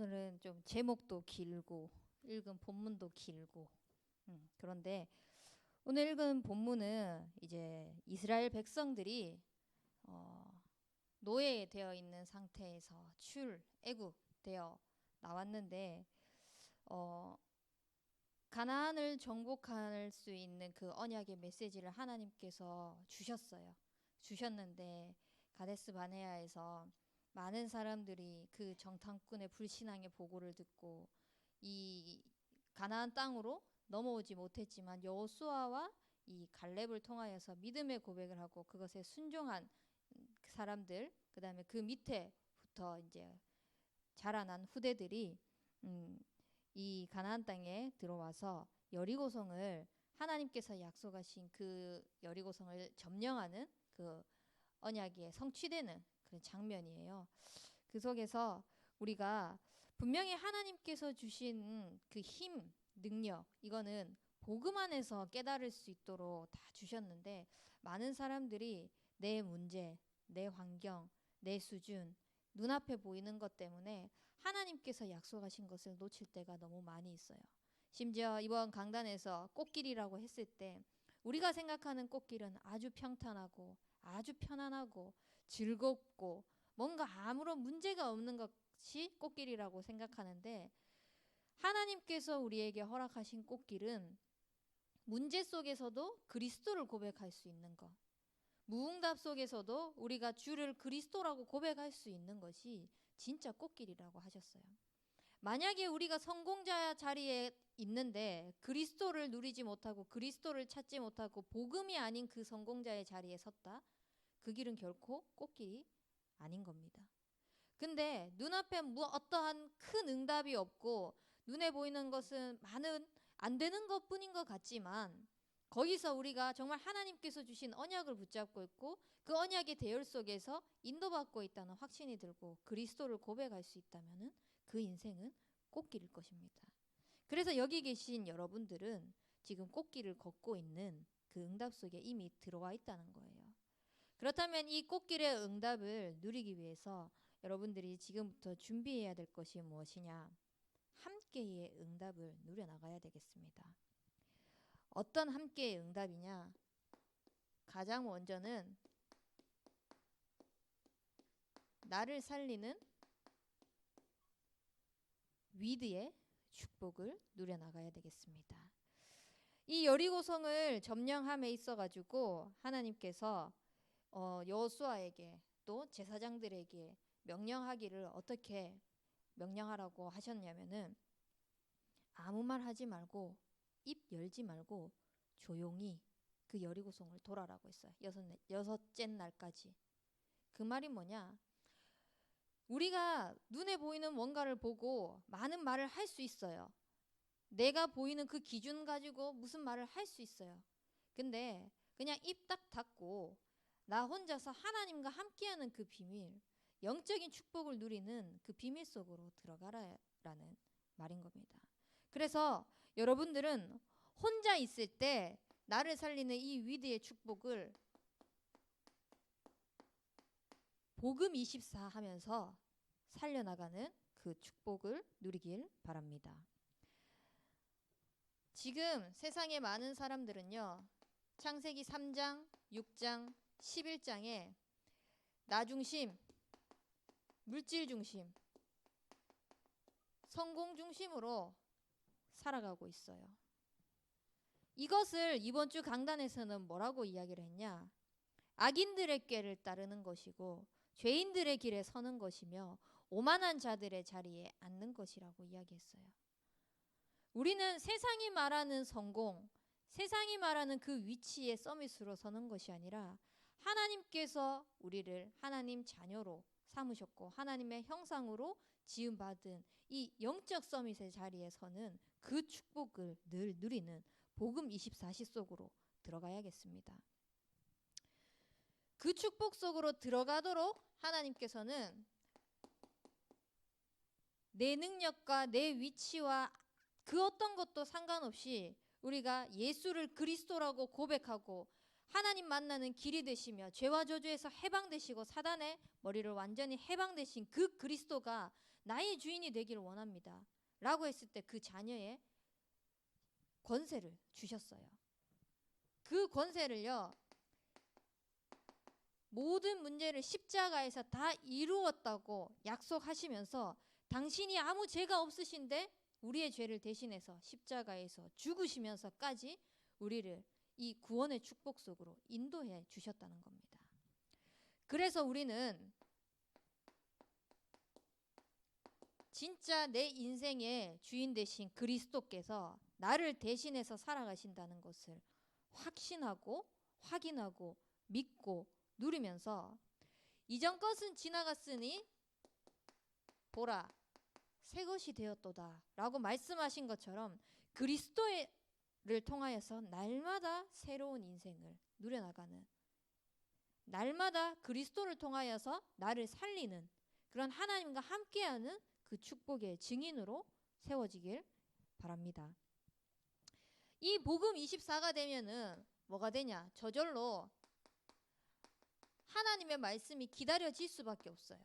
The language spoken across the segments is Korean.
오늘은 좀 제목도 길고 읽은 본문도 길고 그런데 오늘 읽은 본문은 이제 이스라엘 백성들이 노예되어 있는 상태에서 출애굽되어 나왔는데 가나안을 정복할 수 있는 그 언약의 메시지를 하나님께서 주셨는데 가데스 바네아에서 많은 사람들이 그 정탐꾼의 불신앙의 보고를 듣고 이 가나안 땅으로 넘어오지 못했지만 여호수아와 이 갈렙을 통하여서 믿음의 고백을 하고 그것에 순종한 사람들, 그다음에 그 밑에부터 이제 자라난 후대들이 이 가나안 땅에 들어와서 여리고성을 하나님께서 약속하신 그 여리고성을 점령하는 그 언약이 성취되는 그런 장면이에요. 그 속에서 우리가 분명히 하나님께서 주신 그 힘, 능력, 이거는 복음 안에서 깨달을 수 있도록 다 주셨는데 많은 사람들이 내 문제, 내 환경, 내 수준, 눈앞에 보이는 것 때문에 하나님께서 약속하신 것을 놓칠 때가 너무 많이 있어요. 심지어 이번 강단에서 꽃길이라고 했을 때 우리가 생각하는 꽃길은 아주 평탄하고 아주 편안하고 즐겁고 뭔가 아무런 문제가 없는 것이 꽃길이라고 생각하는데 하나님께서 우리에게 허락하신 꽃길은 문제 속에서도 그리스도를 고백할 수 있는 것, 무응답 속에서도 우리가 주를 그리스도라고 고백할 수 있는 것이 진짜 꽃길이라고 하셨어요. 만약에 우리가 성공자 자리에 있는데 그리스도를 누리지 못하고 그리스도를 찾지 못하고 복음이 아닌 그 성공자의 자리에 섰다? 그 길은 결코 꽃길이 아닌 겁니다. 근데 눈앞에 어떠한 큰 응답이 없고 눈에 보이는 것은 많은 안 되는 것뿐인 것 같지만 거기서 우리가 정말 하나님께서 주신 언약을 붙잡고 있고 그 언약의 대열 속에서 인도받고 있다는 확신이 들고 그리스도를 고백할 수 있다면 그 인생은 꽃길일 것입니다. 그래서 여기 계신 여러분들은 지금 꽃길을 걷고 있는 그 응답 속에 이미 들어와 있다는 거예요. 그렇다면 이 꽃길의 응답을 누리기 위해서 여러분들이 지금부터 준비해야 될 것이 무엇이냐? 함께의 응답을 누려나가야 되겠습니다. 어떤 함께의 응답이냐? 가장 먼저는 나를 살리는 위드의 축복을 누려나가야 되겠습니다. 이 여리고성을 점령함에 있어 가지고 하나님께서 여호수아에게 또 제사장들에게 명령하기를 어떻게 명령하라고 하셨냐면은 아무 말 하지 말고 입 열지 말고 조용히 그 여리고성을 돌아라고 했어요. 여섯째 날까지. 그 말이 뭐냐? 우리가 눈에 보이는 뭔가를 보고 많은 말을 할 수 있어요. 내가 보이는 그 기준 가지고 무슨 말을 할 수 있어요. 근데 그냥 입 딱 닫고 나 혼자서 하나님과 함께하는 그 비밀, 영적인 축복을 누리는 그 비밀 속으로 들어가라라는 말인 겁니다. 그래서 여러분들은 혼자 있을 때 나를 살리는 이 위대의 축복을 복음 24 하면서 살려나가는 그 축복을 누리길 바랍니다. 지금 세상의 많은 사람들은요, 창세기 3장, 6장, 11장에 나 중심, 물질 중심, 성공 중심으로 살아가고 있어요. 이것을 이번 주 강단에서는 뭐라고 이야기를 했냐? 악인들의 꾀를 따르는 것이고 죄인들의 길에 서는 것이며 오만한 자들의 자리에 앉는 것이라고 이야기했어요. 우리는 세상이 말하는 성공, 세상이 말하는 그 위치에 서밋으로 서는 것이 아니라 하나님께서 우리를 하나님 자녀로 삼으셨고 하나님의 형상으로 지음받은 이 영적 서밋의 자리에 서는 그 축복을 늘 누리는 복음 24시 속으로 들어가야겠습니다. 그 축복 속으로 들어가도록 하나님께서는 내 능력과 내 위치와 그 어떤 것도 상관없이 우리가 예수를 그리스도라고 고백하고 하나님 만나는 길이 되시며 죄와 저주에서 해방되시고 사단의 머리를 완전히 해방되신 그 그리스도가 나의 주인이 되기를 원합니다. 라고 했을 때 그 자녀의 권세를 주셨어요. 그 권세를요, 모든 문제를 십자가에서 다 이루었다고 약속하시면서 당신이 아무 죄가 없으신데 우리의 죄를 대신해서 십자가에서 죽으시면서까지 우리를 이 구원의 축복 속으로 인도해 주셨다는 겁니다. 그래서 우리는 진짜 내 인생의 주인 되신 그리스도께서 나를 대신해서 살아가신다는 것을 확신하고 확인하고 믿고 누리면서 이전 것은 지나갔으니 보라 새 것이 되었도다 라고 말씀하신 것처럼 그리스도를 통하여서 날마다 새로운 인생을 누려나가는, 날마다 그리스도를 통하여서 나를 살리는 그런 하나님과 함께하는 그 축복의 증인으로 세워지길 바랍니다. 이 복음 24가 되면은 뭐가 되냐? 저절로 하나님의 말씀이 기다려질 수밖에 없어요.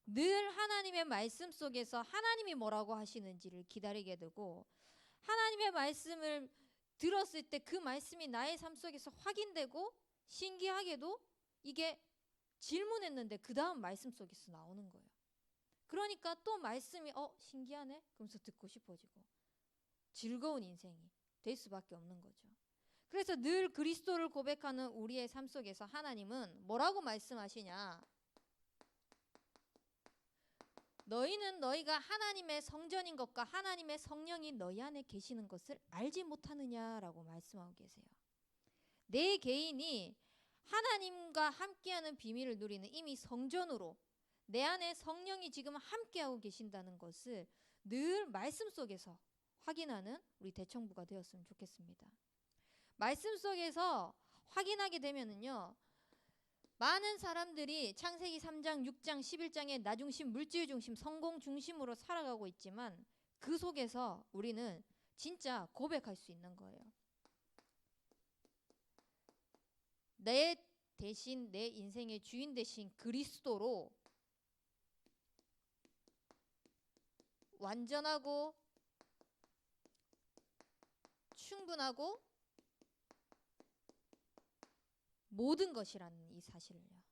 늘 하나님의 말씀 속에서 하나님이 뭐라고 하시는지를 기다리게 되고, 하나님의 말씀을 들었을 때 그 말씀이 나의 삶 속에서 확인되고, 신기하게도 이게 질문했는데 그 다음 말씀 속에서 나오는 거예요. 그러니까 또 말씀이 신기하네? 그러면서 듣고 싶어지고 즐거운 인생이 될 수밖에 없는 거죠. 그래서 늘 그리스도를 고백하는 우리의 삶 속에서 하나님은 뭐라고 말씀하시냐? 너희는 너희가 하나님의 성전인 것과 하나님의 성령이 너희 안에 계시는 것을 알지 못하느냐라고 말씀하고 계세요. 내 개인이 하나님과 함께하는 비밀을 누리는 이미 성전으로 내 안에 성령이 지금 함께하고 계신다는 것을 늘 말씀 속에서 확인하는 우리 대청부가 되었으면 좋겠습니다. 말씀 속에서 확인하게 되면은요, 많은 사람들이 창세기 3장, 6장, 11장에 나 중심, 물질 중심, 성공 중심으로 살아가고 있지만 그 속에서 우리는 진짜 고백할 수 있는 거예요. 내 대신 내 인생의 주인 되신 그리스도로 완전하고 충분하고 모든 것이라는 이 사실을요,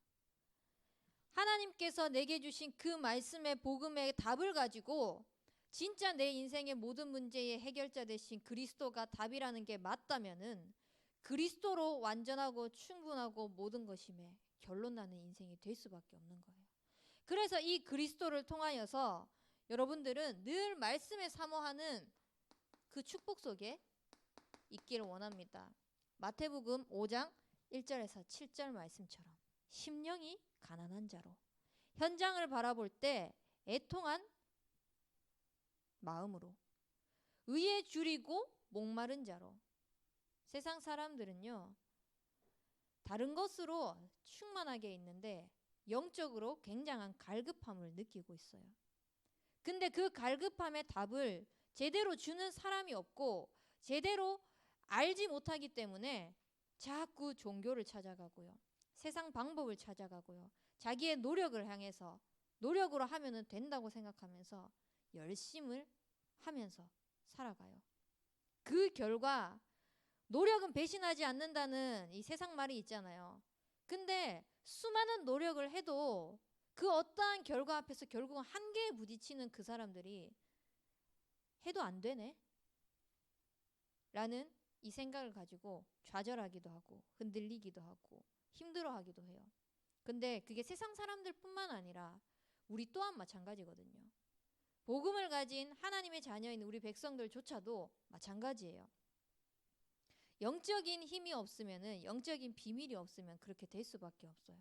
하나님께서 내게 주신 그 말씀의 복음의 답을 가지고 진짜 내 인생의 모든 문제의 해결자 되신 그리스도가 답이라는 게 맞다면은 그리스도로 완전하고 충분하고 모든 것임에 결론 나는 인생이 될 수밖에 없는 거예요. 그래서 이 그리스도를 통하여서 여러분들은 늘 말씀에 사모하는 그 축복 속에 있기를 원합니다. 마태복음 5장 1절에서 7절 말씀처럼 심령이 가난한 자로 현장을 바라볼 때 애통한 마음으로 의에 줄이고 목마른 자로. 세상 사람들은요, 다른 것으로 충만하게 있는데 영적으로 굉장한 갈급함을 느끼고 있어요. 근데 그 갈급함의 답을 제대로 주는 사람이 없고 제대로 알지 못하기 때문에 자꾸 종교를 찾아가고요, 세상 방법을 찾아가고요, 자기의 노력을 향해서 노력으로 하면은 된다고 생각하면서 열심을 하면서 살아가요. 그 결과 노력은 배신하지 않는다는 이 세상 말이 있잖아요. 근데 수많은 노력을 해도 그 어떠한 결과 앞에서 결국은 한계에 부딪히는 그 사람들이 해도 안 되네? 라는 이 생각을 가지고 좌절하기도 하고 흔들리기도 하고 힘들어하기도 해요. 근데 그게 세상 사람들뿐만 아니라 우리 또한 마찬가지거든요. 복음을 가진 하나님의 자녀인 우리 백성들조차도 마찬가지예요. 영적인 힘이 없으면은, 영적인 비밀이 없으면 그렇게 될 수밖에 없어요.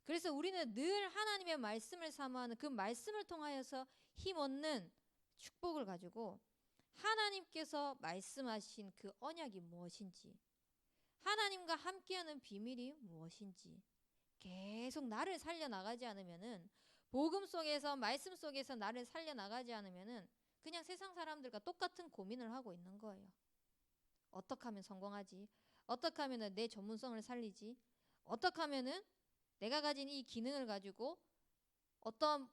그래서 우리는 늘 하나님의 말씀을 사모하는 그 말씀을 통하여서 힘 얻는 축복을 가지고 하나님께서 말씀하신 그 언약이 무엇인지, 하나님과 함께하는 비밀이 무엇인지 계속 나를 살려나가지 않으면은, 복음 속에서 말씀 속에서 나를 살려나가지 않으면은 그냥 세상 사람들과 똑같은 고민을 하고 있는 거예요. 어떻게 하면 성공하지? 어떻게 하면 내 전문성을 살리지? 어떻게 하면은 내가 가진 이 기능을 가지고 어떤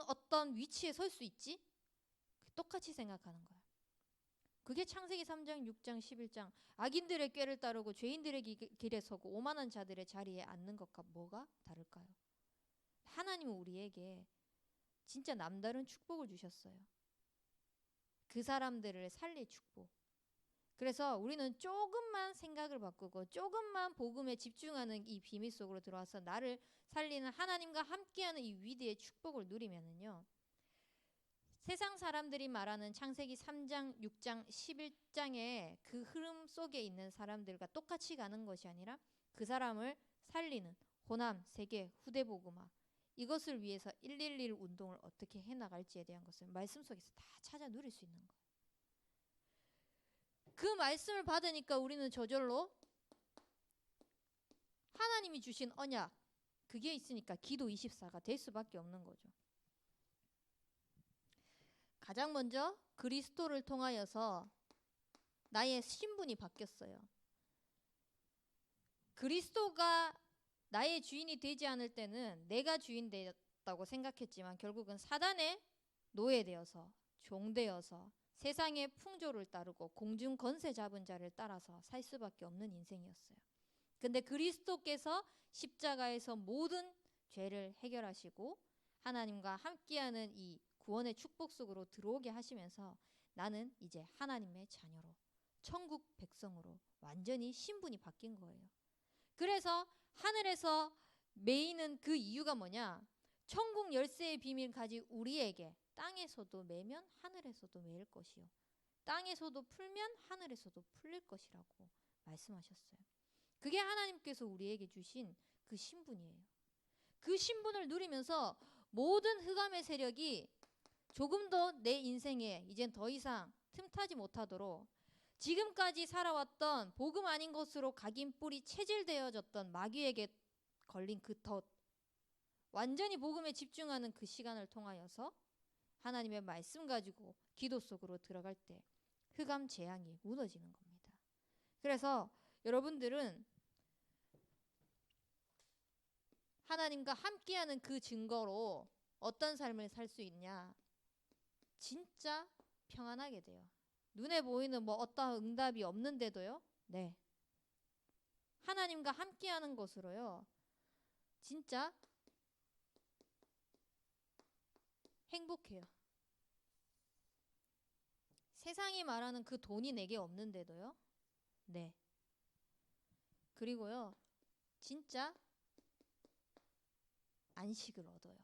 어떤 위치에 설 수 있지? 똑같이 생각하는 거야. 그게 창세기 3장, 6장, 11장 악인들의 꾀를 따르고 죄인들의 길에 서고 오만한 자들의 자리에 앉는 것과 뭐가 다를까요? 하나님은 우리에게 진짜 남다른 축복을 주셨어요. 그 사람들을 살릴 축복. 그래서 우리는 조금만 생각을 바꾸고 조금만 복음에 집중하는 이 비밀 속으로 들어와서 나를 살리는 하나님과 함께하는 이 위대의 축복을 누리면은요, 세상 사람들이 말하는 창세기 3장, 6장, 11장의 그 흐름 속에 있는 사람들과 똑같이 가는 것이 아니라 그 사람을 살리는 호남, 세계, 후대 복음화, 이것을 위해서 111 운동을 어떻게 해나갈지에 대한 것을 말씀 속에서 다 찾아 누릴 수 있는 거예요. 그 말씀을 받으니까 우리는 저절로 하나님이 주신 언약, 그게 있으니까 기도 24가 될 수밖에 없는 거죠. 가장 먼저 그리스도를 통하여서 나의 신분이 바뀌었어요. 그리스도가 나의 주인이 되지 않을 때는 내가 주인 되었다고 생각했지만 결국은 사단의 노예되어서 종되어서 세상의 풍조를 따르고 공중 권세 잡은 자를 따라서 살 수밖에 없는 인생이었어요. 근데 그리스도께서 십자가에서 모든 죄를 해결하시고 하나님과 함께하는 이 구원의 축복 속으로 들어오게 하시면서 나는 이제 하나님의 자녀로, 천국 백성으로 완전히 신분이 바뀐 거예요. 그래서 하늘에서 매이는 그 이유가 뭐냐? 천국 열쇠의 비밀 가진 우리에게 땅에서도 매면 하늘에서도 매일 것이요, 땅에서도 풀면 하늘에서도 풀릴 것이라고 말씀하셨어요. 그게 하나님께서 우리에게 주신 그 신분이에요. 그 신분을 누리면서 모든 흑암의 세력이 조금 더 내 인생에 이젠 더 이상 틈타지 못하도록 지금까지 살아왔던 복음 아닌 것으로 각인 뿌리 체질되어졌던 마귀에게 걸린 그 덫, 완전히 복음에 집중하는 그 시간을 통하여서 하나님의 말씀 가지고 기도 속으로 들어갈 때 흑암 재앙이 무너지는 겁니다. 그래서 여러분들은 하나님과 함께하는 그 증거로 어떤 삶을 살 수 있냐? 진짜 평안하게 돼요. 눈에 보이는 뭐 어떤 응답이 없는데도요, 네, 하나님과 함께하는 것으로요 진짜 행복해요. 세상이 말하는 그 돈이 내게 없는데도요, 네, 그리고요 진짜 안식을 얻어요.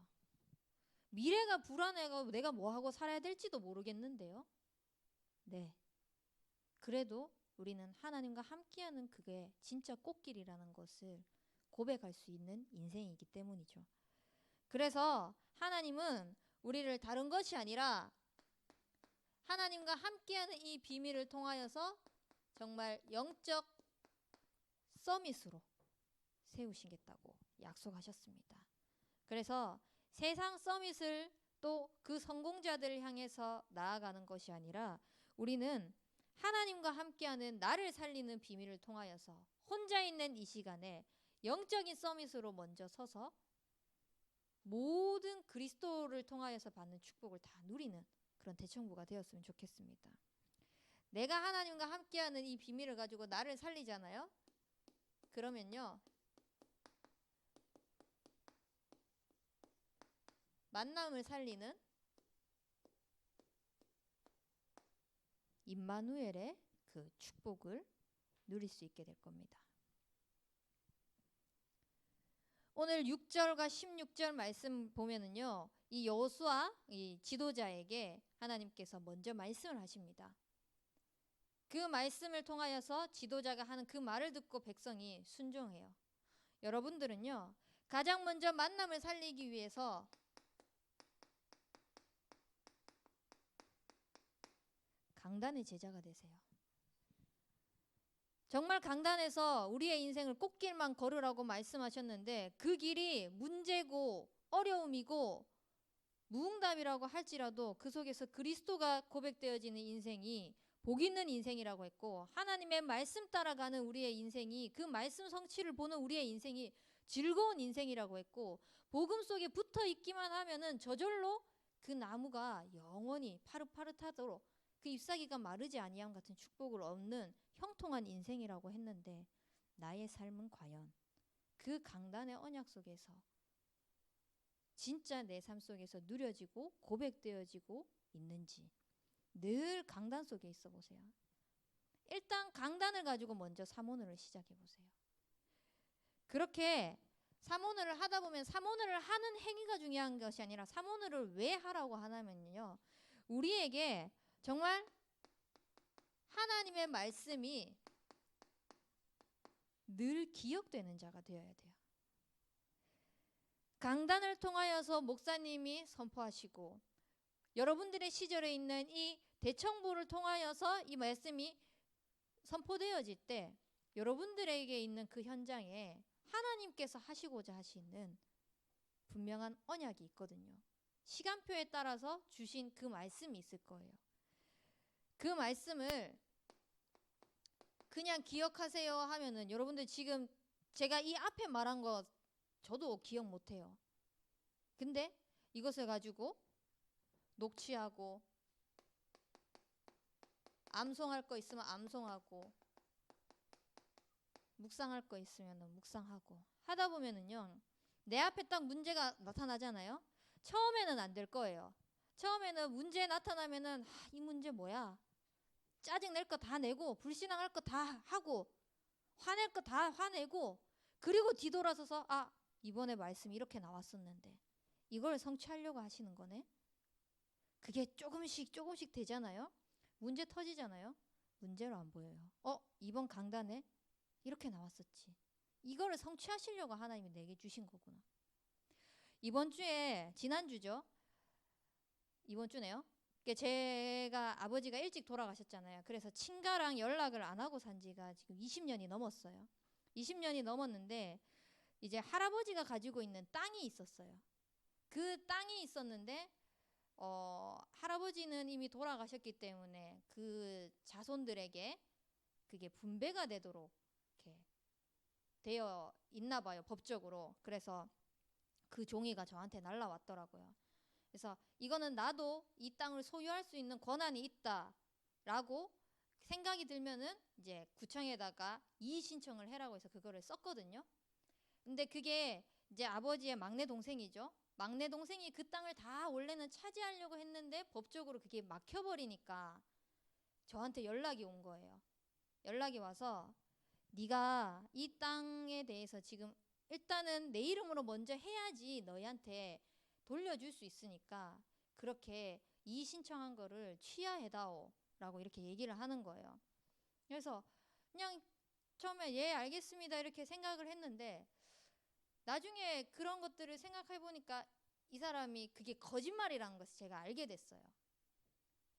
미래가 불안해가지고 내가 뭐하고 살아야 될지도 모르겠는데요, 네, 그래도 우리는 하나님과 함께하는 그게 진짜 꽃길이라는 것을 고백할 수 있는 인생이기 때문이죠. 그래서 하나님은 우리를 다른 것이 아니라 하나님과 함께하는 이 비밀을 통하여서 정말 영적 서밋으로 세우시겠다고 약속하셨습니다. 그래서 세상 서밋을 또 그 성공자들을 향해서 나아가는 것이 아니라 우리는 하나님과 함께하는 나를 살리는 비밀을 통하여서 혼자 있는 이 시간에 영적인 서밋으로 먼저 서서 모든 그리스도를 통하여서 받는 축복을 다 누리는 그런 대청부가 되었으면 좋겠습니다. 내가 하나님과 함께하는 이 비밀을 가지고 나를 살리잖아요. 그러면요, 만남을 살리는 임마누엘의 그 축복을 누릴 수 있게 될 겁니다. 오늘 6절과 16절 말씀 보면은요, 이 여호수아 이 지도자에게 하나님께서 먼저 말씀을 하십니다. 그 말씀을 통하여서 지도자가 하는 그 말을 듣고 백성이 순종해요. 여러분들은요, 가장 먼저 만남을 살리기 위해서 강단의 제자가 되세요. 정말 강단에서 우리의 인생을 꽃길만 걸으라고 말씀하셨는데 그 길이 문제고 어려움이고 무응답이라고 할지라도 그 속에서 그리스도가 고백되어지는 인생이 복 있는 인생이라고 했고, 하나님의 말씀 따라가는 우리의 인생이, 그 말씀 성취를 보는 우리의 인생이 즐거운 인생이라고 했고, 복음 속에 붙어 있기만 하면은 저절로 그 나무가 영원히 파릇파릇하도록 그 잎사귀가 마르지 아니함 같은 축복을 얻는 형통한 인생이라고 했는데, 나의 삶은 과연 그 강단의 언약 속에서 진짜 내 삶 속에서 누려지고 고백되어지고 있는지. 늘 강단 속에 있어 보세요. 일단 강단을 가지고 먼저 사모늘을 시작해 보세요. 그렇게 사모늘을 하다 보면 사모늘을 하는 행위가 중요한 것이 아니라 사모늘을 왜 하라고 하냐면요, 우리에게 정말 하나님의 말씀이 늘 기억되는 자가 되어야 돼요. 강단을 통하여서 목사님이 선포하시고 여러분들의 시절에 있는 이 대청부를 통하여서 이 말씀이 선포되어질 때 여러분들에게 있는 그 현장에 하나님께서 하시고자 하시는 분명한 언약이 있거든요. 시간표에 따라서 주신 그 말씀이 있을 거예요. 그 말씀을 그냥 기억하세요 하면은 여러분들 지금 제가 이 앞에 말한 거 저도 기억 못해요. 근데 이것을 가지고 녹취하고 암송할 거 있으면 암송하고 묵상할 거 있으면 묵상하고 하다 보면은요, 내 앞에 딱 문제가 나타나잖아요. 처음에는 안 될 거예요. 처음에는 문제 나타나면은 이 문제 뭐야? 짜증 낼 거 다 내고 불신앙할 거 다 하고 화낼 거 다 화내고, 그리고 뒤돌아서서 이번에 말씀 이렇게 나왔었는데 이걸 성취하려고 하시는 거네. 그게 조금씩 조금씩 되잖아요. 문제 터지잖아요. 문제로 안 보여요. 이번 강단에 이렇게 나왔었지. 이거를 성취하시려고 하나님이 내게 주신 거구나. 이번 주에, 지난주죠. 이번 주네요. 제가 아버지가 일찍 돌아가셨잖아요. 그래서 친가랑 연락을 안 하고 산 지가 지금 20년이 넘었어요. 20년이 넘었는데 이제 할아버지가 가지고 있는 땅이 있었어요. 그 땅이 있었는데 할아버지는 이미 돌아가셨기 때문에 그 자손들에게 그게 분배가 되도록 이렇게 되어 있나 봐요, 법적으로. 그래서 그 종이가 저한테 날라왔더라고요. 그래서 이거는 나도 이 땅을 소유할 수 있는 권한이 있다라고 생각이 들면은 이제 구청에다가 이의 신청을 해라고 해서 그거를 썼거든요. 근데 그게 이제 아버지의 막내 동생이죠. 막내 동생이 그 땅을 다 원래는 차지하려고 했는데 법적으로 그게 막혀버리니까 저한테 연락이 온 거예요. 연락이 와서 네가 이 땅에 대해서 지금 일단은 내 이름으로 먼저 해야지 너희한테 돌려줄 수 있으니까 그렇게 이의 신청한 거를 취하해다오 라고 이렇게 얘기를 하는 거예요. 그래서 그냥 처음에 예 알겠습니다 이렇게 생각을 했는데, 나중에 그런 것들을 생각해 보니까 이 사람이 그게 거짓말이라는 것을 제가 알게 됐어요.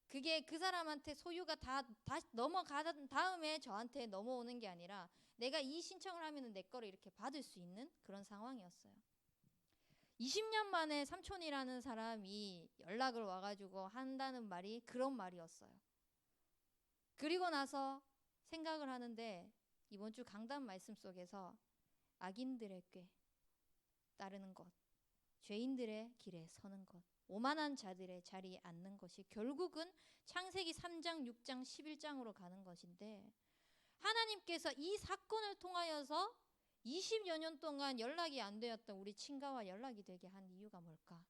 그게 그 사람한테 소유가 다 넘어간 다음에 저한테 넘어오는 게 아니라 내가 이 신청을 하면은 내 거를 이렇게 받을 수 있는 그런 상황이었어요. 20년 만에 삼촌이라는 사람이 연락을 와가지고 한다는 말이 그런 말이었어요. 그리고 나서 생각을 하는데 이번 주 강단 말씀 속에서 악인들의 꾀 따르는 것, 죄인들의 길에 서는 것, 오만한 자들의 자리에 앉는 것이 결국은 창세기 3장, 6장, 11장으로 가는 것인데, 하나님께서 이 사건을 통하여서 20여 년 동안 연락이 안 되었던 우리 친가와 연락이 되게 한 이유가 뭘까?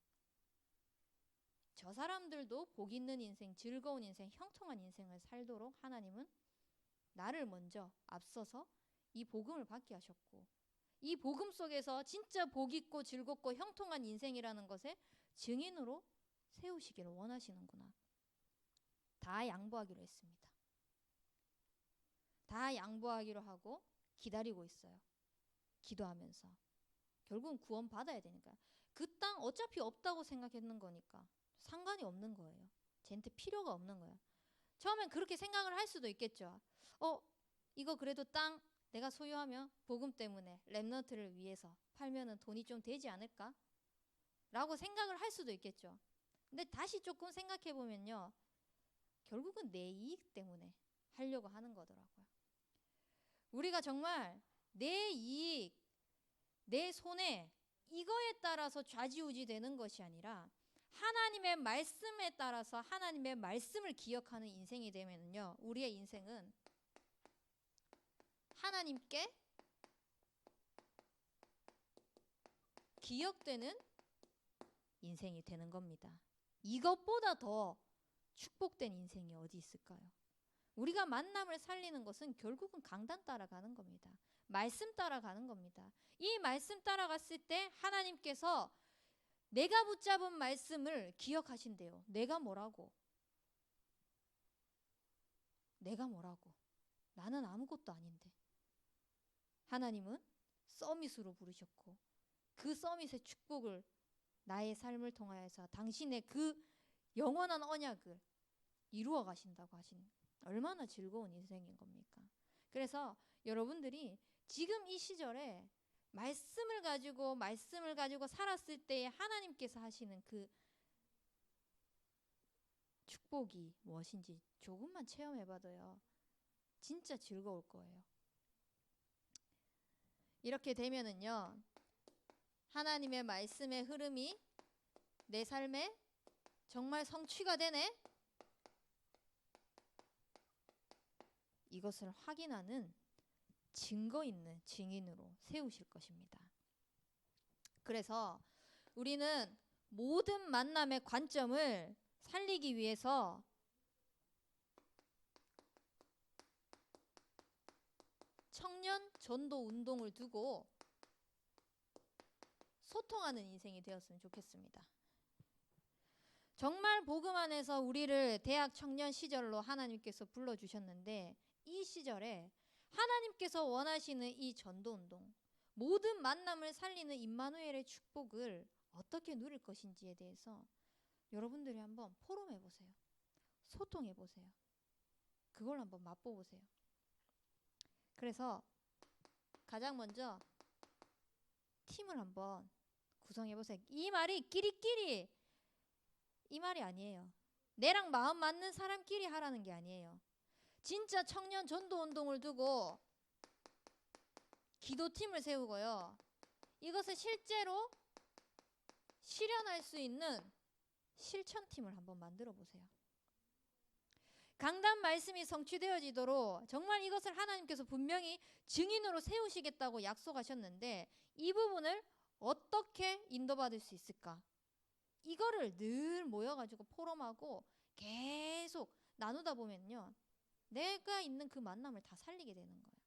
저 사람들도 복 있는 인생, 즐거운 인생, 형통한 인생을 살도록 하나님은 나를 먼저 앞서서 이 복음을 받게 하셨고, 이 복음 속에서 진짜 복 있고 즐겁고 형통한 인생이라는 것의 증인으로 세우시기를 원하시는구나. 다 양보하기로 했습니다. 다 양보하기로 하고 기다리고 있어요. 기도하면서. 결국은 구원 받아야 되니까. 그 땅 어차피 없다고 생각했는 거니까 상관이 없는 거예요. 쟤한테 필요가 없는 거예요. 처음엔 그렇게 생각을 할 수도 있겠죠. 이거 그래도 땅 내가 소유하면 복음 때문에 렘넌트를 위해서 팔면은 돈이 좀 되지 않을까? 라고 생각을 할 수도 있겠죠. 근데 다시 조금 생각해 보면요, 결국은 내 이익 때문에 하려고 하는 거더라고요. 우리가 정말 내 이익, 내 손해, 이거에 따라서 좌지우지 되는 것이 아니라 하나님의 말씀에 따라서 하나님의 말씀을 기억하는 인생이 되면요, 우리의 인생은 하나님께 기억되는 인생이 되는 겁니다. 이것보다 더 축복된 인생이 어디 있을까요? 우리가 만남을 살리는 것은 결국은 강단 따라가는 겁니다. 말씀 따라가는 겁니다. 이 말씀 따라갔을 때 하나님께서 내가 붙잡은 말씀을 기억하신대요. 내가 뭐라고? 내가 뭐라고? 나는 아무것도 아닌데. 하나님은 서밋으로 부르셨고 그 서밋의 축복을 나의 삶을 통하여서 당신의 그 영원한 언약을 이루어 가신다고 하신, 얼마나 즐거운 인생인 겁니까? 그래서 여러분들이 지금 이 시절에 말씀을 가지고 살았을 때에 하나님께서 하시는 그 축복이 무엇인지 조금만 체험해봐도요, 진짜 즐거울 거예요. 이렇게 되면은요, 하나님의 말씀의 흐름이 내 삶에 정말 성취가 되네? 이것을 확인하는 증거 있는 증인으로 세우실 것입니다. 그래서 우리는 모든 만남의 관점을 살리기 위해서 청년 전도 운동을 두고 소통하는 인생이 되었으면 좋겠습니다. 정말 복음 안에서 우리를 대학 청년 시절로 하나님께서 불러주셨는데, 이 시절에 하나님께서 원하시는 이 전도운동, 모든 만남을 살리는 임마누엘의 축복을 어떻게 누릴 것인지에 대해서 여러분들이 한번 포럼해보세요. 소통해보세요. 그걸 한번 맛보보세요. 그래서 가장 먼저 팀을 한번 구성해보세요. 이 말이 끼리끼리 이 말이 아니에요. 내랑 마음 맞는 사람끼리 하라는 게 아니에요. 진짜 청년 전도 운동을 두고 기도팀을 세우고요, 이것을 실제로 실현할 수 있는 실천팀을 한번 만들어 보세요. 강단 말씀이 성취되어지도록 정말 이것을 하나님께서 분명히 증인으로 세우시겠다고 약속하셨는데, 이 부분을 어떻게 인도받을 수 있을까? 이거를 늘 모여가지고 포럼하고 계속 나누다 보면요, 내가 있는 그 만남을 다 살리게 되는 거예요.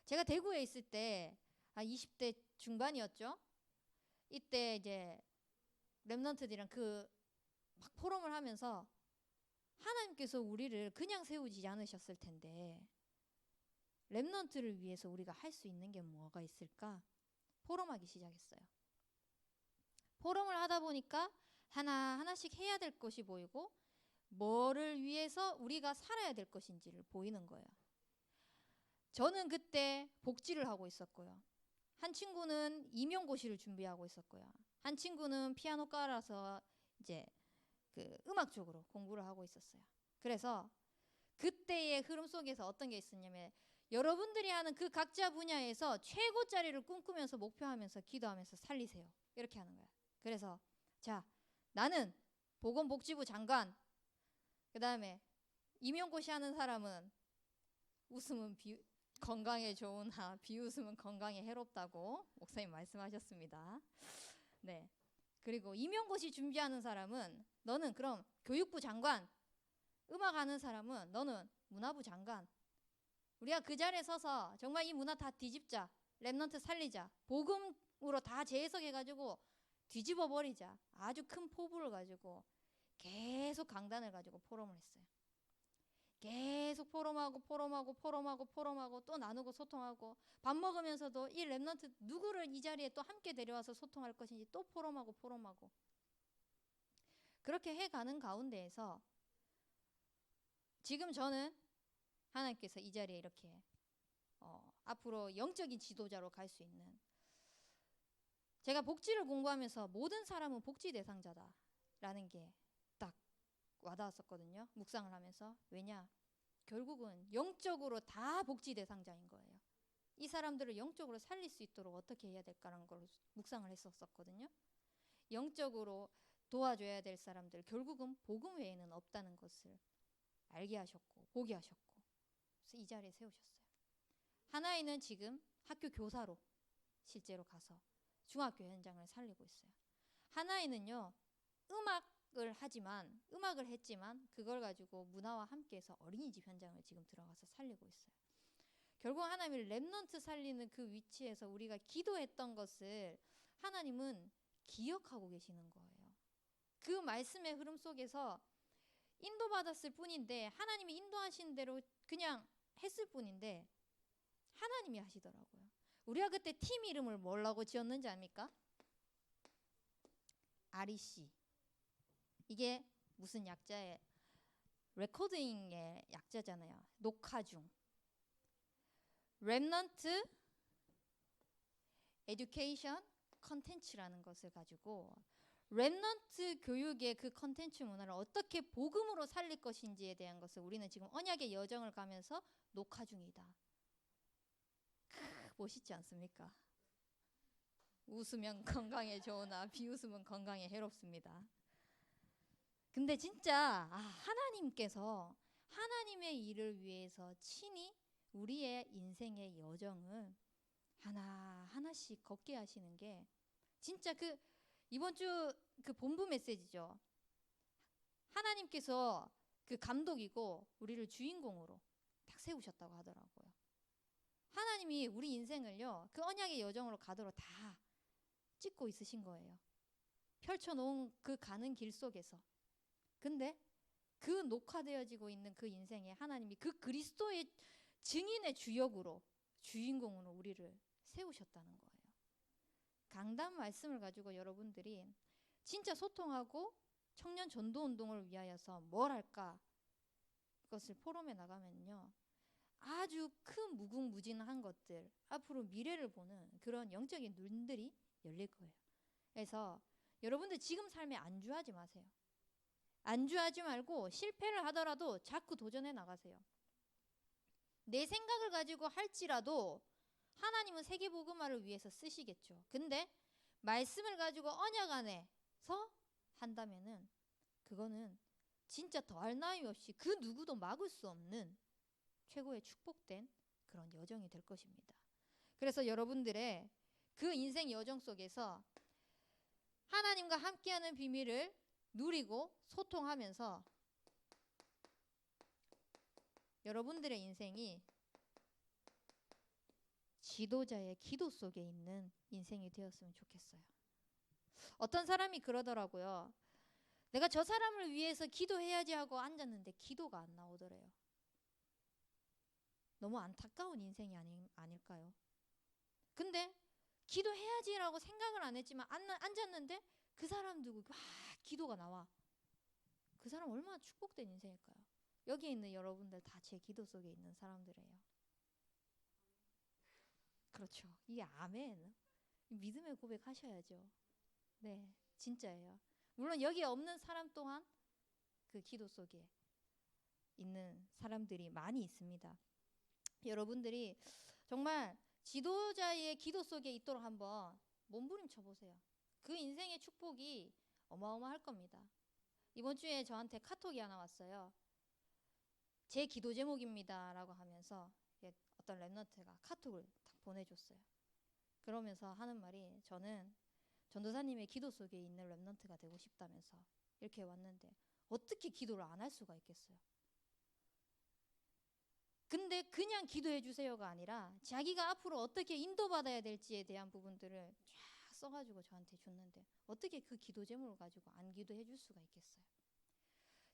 제가 대구에 있을 때 20대 중반이었죠. 이때 이제 렘넌트들이랑 막 포럼을 하면서 하나님께서 우리를 그냥 세우지 않으셨을 텐데 렘넌트를 위해서 우리가 할 수 있는 게 뭐가 있을까? 포럼하기 시작했어요. 포럼을 하다 보니까 하나하나씩 해야 될 것이 보이고 뭐를 위해서 우리가 살아야 될 것인지를 보이는 거예요. 저는 그때 복지를 하고 있었고요. 한 친구는 임용고시를 준비하고 있었고요. 한 친구는 피아노 깔아서 이제 그 음악 쪽으로 공부를 하고 있었어요. 그래서 그때의 흐름 속에서 어떤 게 있었냐면, 여러분들이 하는 그 각자 분야에서 최고짜리를 꿈꾸면서 목표하면서 기도하면서 살리세요. 이렇게 하는 거예요. 그래서 자, 나는 보건복지부 장관, 그 다음에 임용고시 하는 사람은 웃음은 건강에 좋으나 비웃음은 건강에 해롭다고 목사님 말씀하셨습니다. 네. 그리고 임용고시 준비하는 사람은 너는 그럼 교육부 장관, 음악하는 사람은 너는 문화부 장관. 우리가 그 자리에 서서 정말 이 문화 다 뒤집자, 렘넌트 살리자, 복음으로 다 재해석해가지고 뒤집어 버리자, 아주 큰 포부를 가지고 계속 강단을 가지고 포럼을 했어요. 계속 포럼하고 또 나누고 소통하고, 밥 먹으면서도 이 렘넌트 누구를 이 자리에 또 함께 데려와서 소통할 것인지 또 포럼하고 그렇게 해가는 가운데에서 지금 저는 하나님께서 이 자리에 이렇게 앞으로 영적인 지도자로 갈 수 있는, 제가 복지를 공부하면서 모든 사람은 복지 대상자다라는 게 딱 와닿았었거든요. 묵상을 하면서. 왜냐? 결국은 영적으로 다 복지 대상자인 거예요. 이 사람들을 영적으로 살릴 수 있도록 어떻게 해야 될까라는 걸 묵상을 했었거든요. 영적으로 도와줘야 될 사람들, 결국은 복음 외에는 없다는 것을 알게 하셨고 보게 하셨고, 그래서 이 자리에 세우셨어요. 하나이는 지금 학교 교사로 실제로 가서 중학교 현장을 살리고 있어요. 하나이는요, 음악을 했지만 그걸 가지고 문화와 함께해서 어린이집 현장을 지금 들어가서 살리고 있어요. 결국 하나님이 렘넌트 살리는 그 위치에서 우리가 기도했던 것을 하나님은 기억하고 계시는 거예요. 그 말씀의 흐름 속에서 인도받았을 뿐인데, 하나님이 인도하신 대로 그냥 했을 뿐인데 하나님이 하시더라고요. 우리가 그때 팀 이름을 뭐라고 지었는지 압니까? REC. 이게 무슨 약자의, 레코딩의 약자잖아요. 녹화 중. 렘넌트 에듀케이션 컨텐츠라는 것을 가지고 렘넌트 교육의 그 컨텐츠 문화를 어떻게 복음으로 살릴 것인지에 대한 것을 우리는 지금 언약의 여정을 가면서 녹화 중이다. 멋있지 않습니까? 웃으면 건강에 좋으나 비웃으면 건강에 해롭습니다. 근데 진짜 하나님께서 하나님의 일을 위해서 친히 우리의 인생의 여정을 하나하나씩 걷게 하시는 게 진짜 이번 주 그 본부 메시지죠. 하나님께서 그 감독이고 우리를 주인공으로 딱 세우셨다고 하더라고요. 하나님이 우리 인생을요, 그 언약의 여정으로 가도록 다 찍고 있으신 거예요. 펼쳐놓은 그 가는 길 속에서. 근데 그 녹화되어지고 있는 그 인생에 하나님이 그 그리스도의 증인의 주역으로, 주인공으로 우리를 세우셨다는 거예요. 강단 말씀을 가지고 여러분들이 진짜 소통하고 청년 전도 운동을 위하여서 뭘 할까? 그것을 포럼에 나가면요, 아주 큰 무궁무진한 것들, 앞으로 미래를 보는 그런 영적인 눈들이 열릴 거예요. 그래서 여러분들 지금 삶에 안주하지 마세요. 안주하지 말고 실패를 하더라도 자꾸 도전해 나가세요. 내 생각을 가지고 할지라도 하나님은 세계복음화를 위해서 쓰시겠죠. 근데 말씀을 가지고 언약 안에서 한다면은 그거는 진짜 더할 나위 없이 그 누구도 막을 수 없는 최고의 축복된 그런 여정이 될 것입니다. 그래서 여러분들의 그 인생 여정 속에서 하나님과 함께하는 비밀을 누리고 소통하면서 여러분들의 인생이 지도자의 기도 속에 있는 인생이 되었으면 좋겠어요. 어떤 사람이 그러더라고요. 내가 저 사람을 위해서 기도해야지 하고 앉았는데 기도가 안 나오더래요. 너무 안타까운 인생이 아닐까요? 근데 기도해야지라고 생각을 안 했지만 앉았는데 그 사람 두고 기도가 나와. 그 사람 얼마나 축복된 인생일까요? 여기 있는 여러분들 다 제 기도 속에 있는 사람들이에요. 그렇죠. 이게 아멘. 믿음의 고백하셔야죠. 네, 진짜예요. 물론 여기 없는 사람 또한 그 기도 속에 있는 사람들이 많이 있습니다. 여러분들이 정말 지도자의 기도 속에 있도록 한번 몸부림쳐 보세요. 그 인생의 축복이 어마어마할 겁니다. 이번 주에 저한테 카톡이 하나 왔어요. 제 기도 제목입니다 라고 하면서 어떤 랩런트가 카톡을 딱 보내줬어요. 그러면서 하는 말이, 저는 전도사님의 기도 속에 있는 랩런트가 되고 싶다면서 이렇게 왔는데 어떻게 기도를 안 할 수가 있겠어요. 근데 그냥 기도해 주세요가 아니라 자기가 앞으로 어떻게 인도받아야 될지에 대한 부분들을 쫙 써가지고 저한테 줬는데 어떻게 그 기도 제목을 가지고 안 기도해 줄 수가 있겠어요.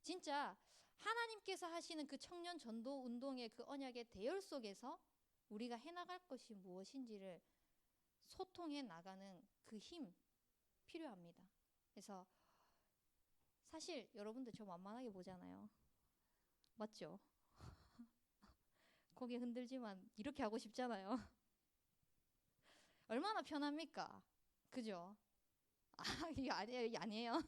진짜 하나님께서 하시는 그 청년 전도 운동의 그 언약의 대열 속에서 우리가 해나갈 것이 무엇인지를 소통해 나가는 그 힘 필요합니다. 그래서 사실 여러분들 저 만만하게 보잖아요. 맞죠? 고개 흔들지만 이렇게 하고 싶잖아요. 얼마나 편합니까? 그죠? 이게 아니에요.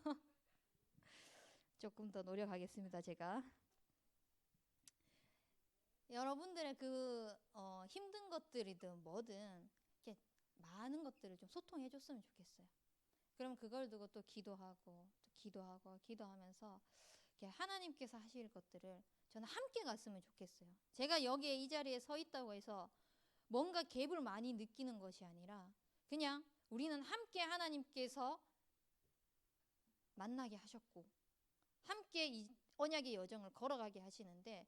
조금 더 노력하겠습니다, 제가. 여러분들의 그 힘든 것들이든 뭐든 이렇게 많은 것들을 좀 소통해 줬으면 좋겠어요. 그럼 그걸 두고 또 기도하고 또 기도하고 기도하면서 이렇게 하나님께서 하실 것들을 저는 함께 갔으면 좋겠어요. 제가 여기에 이 자리에 서 있다고 해서 뭔가 갭을 많이 느끼는 것이 아니라 그냥 우리는 함께 하나님께서 만나게 하셨고 함께 이 언약의 여정을 걸어가게 하시는데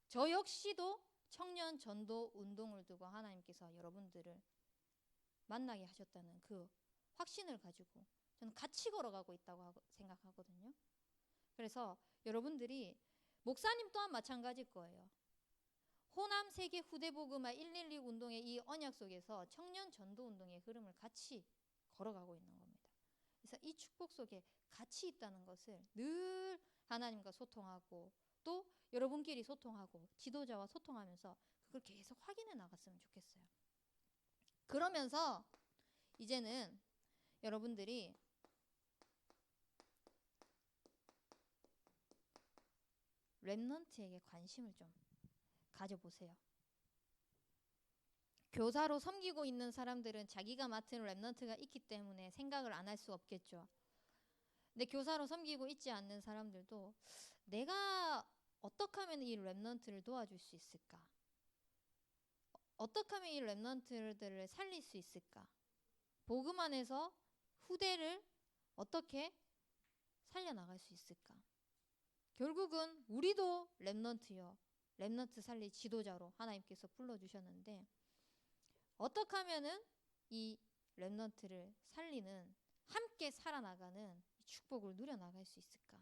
저 역시도 청년 전도 운동을 두고 하나님께서 여러분들을 만나게 하셨다는 그 확신을 가지고 저는 같이 걸어가고 있다고 생각하거든요. 그래서 여러분들이 목사님 또한 마찬가지일 거예요. 호남 세계 후대복음화 112 운동의 이 언약 속에서 청년 전도 운동의 흐름을 같이 걸어가고 있는 겁니다. 그래서 이 축복 속에 같이 있다는 것을 늘 하나님과 소통하고 또 여러분끼리 소통하고 지도자와 소통하면서 그걸 계속 확인해 나갔으면 좋겠어요. 그러면서 이제는 여러분들이 렘넌트에게 관심을 좀 가져보세요. 교사로 섬기고 있는 사람들은 자기가 맡은 렘넌트가 있기 때문에 생각을 안 할 수 없겠죠. 근데 교사로 섬기고 있지 않는 사람들도 내가 어떻게 하면 이 렘넌트를 도와줄 수 있을까? 어떻게 하면 이 렘넌트들을 살릴 수 있을까? 복음 안에서 후대를 어떻게 살려나갈 수 있을까? 결국은 우리도 렘넌트요. 렘넌트 살릴 지도자로 하나님께서 불러주셨는데 어떻게 하면은 이 렘넌트를 살리는 함께 살아나가는 축복을 누려나갈 수 있을까?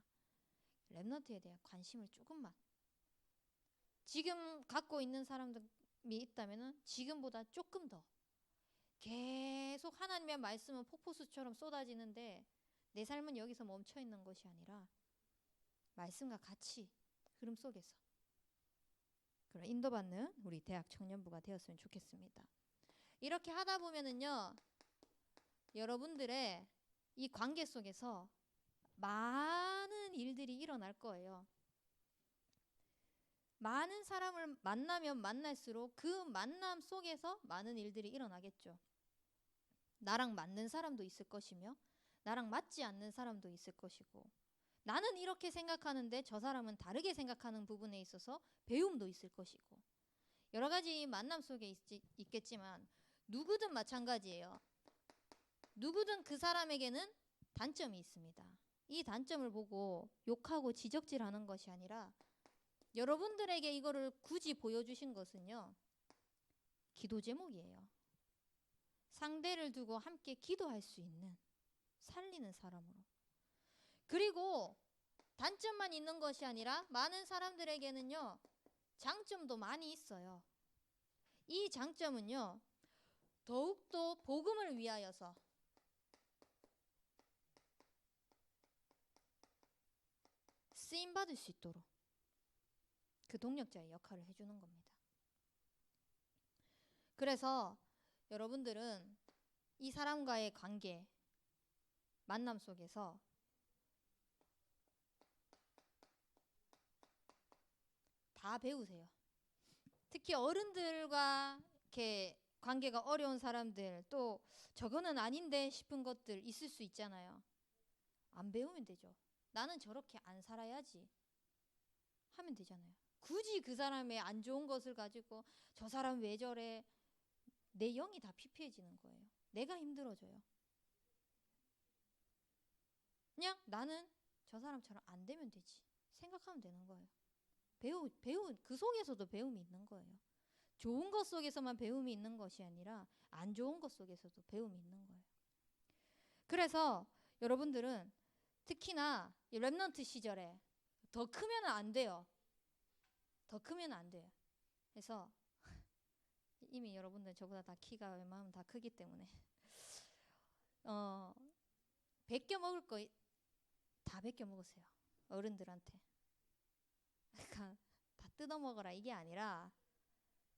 렘넌트에 대한 관심을 조금만 지금 갖고 있는 사람들이 있다면은 지금보다 조금 더 계속 하나님의 말씀은 폭포수처럼 쏟아지는데 내 삶은 여기서 멈춰 있는 것이 아니라 말씀과 같이 흐름 속에서 그런 인도받는 우리 대학 청년부가 되었으면 좋겠습니다. 이렇게 하다 보면은요 여러분들의 이 관계 속에서 많은 일들이 일어날 거예요. 많은 사람을 만나면 만날수록 그 만남 속에서 많은 일들이 일어나겠죠. 나랑 맞는 사람도 있을 것이며 나랑 맞지 않는 사람도 있을 것이고 나는 이렇게 생각하는데 저 사람은 다르게 생각하는 부분에 있어서 배움도 있을 것이고 여러 가지 만남 속에 있겠지만 누구든 마찬가지예요. 누구든 그 사람에게는 단점이 있습니다. 이 단점을 보고 욕하고 지적질하는 것이 아니라 여러분들에게 이거를 굳이 보여주신 것은요. 기도 제목이에요. 상대를 두고 함께 기도할 수 있는 살리는 사람으로. 그리고 단점만 있는 것이 아니라 많은 사람들에게는요. 장점도 많이 있어요. 이 장점은요. 더욱더 복음을 위하여서 쓰임받을 수 있도록 그 동력자의 역할을 해주는 겁니다. 그래서 여러분들은 이 사람과의 관계, 만남 속에서 다 배우세요. 특히 어른들과 이렇게 관계가 어려운 사람들 또 저거는 아닌데 싶은 것들 있을 수 있잖아요. 안 배우면 되죠. 나는 저렇게 안 살아야지 하면 되잖아요. 굳이 그 사람의 안 좋은 것을 가지고 저 사람 왜 저래 내 영이 다 피폐해지는 거예요. 내가 힘들어져요. 그냥 나는 저 사람처럼 안 되면 되지 생각하면 되는 거예요. 그 속에서도 배움이 있는 거예요. 좋은 것 속에서만 배움이 있는 것이 아니라 안 좋은 것 속에서도 배움이 있는 거예요. 그래서 여러분들은 특히나 이 렘넌트 시절에 더 크면 안 돼요. 더 크면 안 돼요. 그래서 이미 여러분들 저보다 다 키가 웬만하면 다 크기 때문에 베껴 먹을 거 다 베껴 먹으세요. 어른들한테. 그러니까 다 뜯어 먹어라 이게 아니라